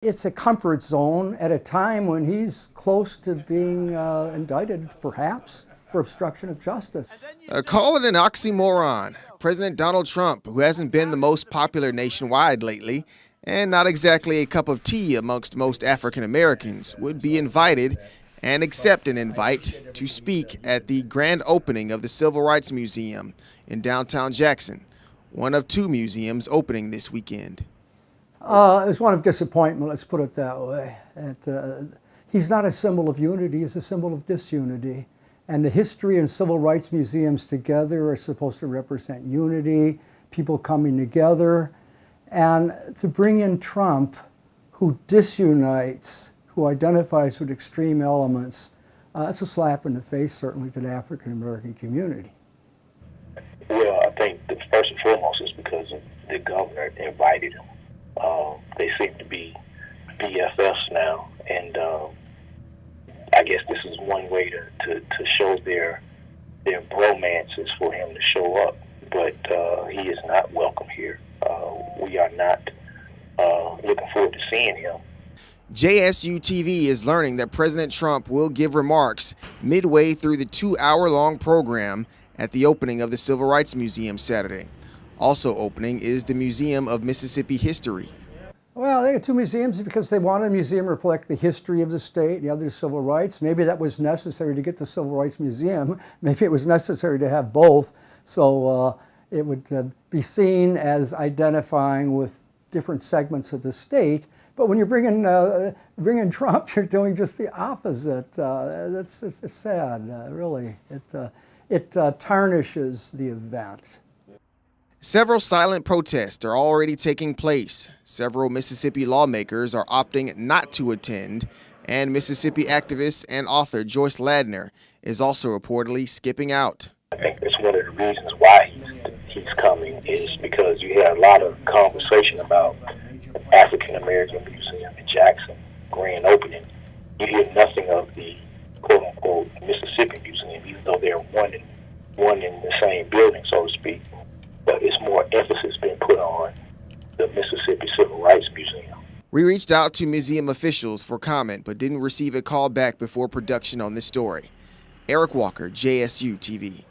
It's a comfort zone at a time when he's close to being indicted, perhaps, for obstruction of justice. Call it an oxymoron. President Donald Trump, who hasn't been the most popular nationwide lately, and not exactly a cup of tea amongst most African Americans, would be invited and accept an invite to speak at the grand opening of the Civil Rights Museum in downtown Jackson, one of two museums opening this weekend. It was one of disappointment, let's put it that way. He's not a symbol of unity, he's a symbol of disunity. And the history and civil rights museums together are supposed to represent unity, people coming together. And to bring in Trump, who disunites, who identifies with extreme elements, it's a slap in the face, certainly, to the African American community. Well, I think the first and foremost is because the governor invited him. They seem to be BFFs now, and I guess this is one way to show their bromances for him to show up. But he is not welcome here. We are not looking forward to seeing him. JSU-TV is learning that President Trump will give remarks midway through the 2-hour-long program at the opening of the Civil Rights Museum Saturday. Also opening is the Museum of Mississippi History. Well, they got two museums because they wanted a museum to reflect the history of the state, the other civil rights. Maybe that was necessary to get the Civil Rights Museum. Maybe it was necessary to have both. So it would be seen as identifying with different segments of the state. But when you're bringing Trump, you're doing just the opposite. It's sad, really. It tarnishes the event. Several silent protests are already taking place. Several Mississippi lawmakers are opting not to attend, and Mississippi activist and author Joyce Ladner is also reportedly skipping out. I think it's one of the reasons why he's coming is because you had a lot of conversation about the African American Museum in Jackson grand opening. You hear nothing of the quote unquote Mississippi Museum, even though they're one in the same building, so to speak. But it's more emphasis being put on the Mississippi Civil Rights Museum. We reached out to museum officials for comment, but didn't receive a call back before production on this story. Eric Walker, JSU-TV.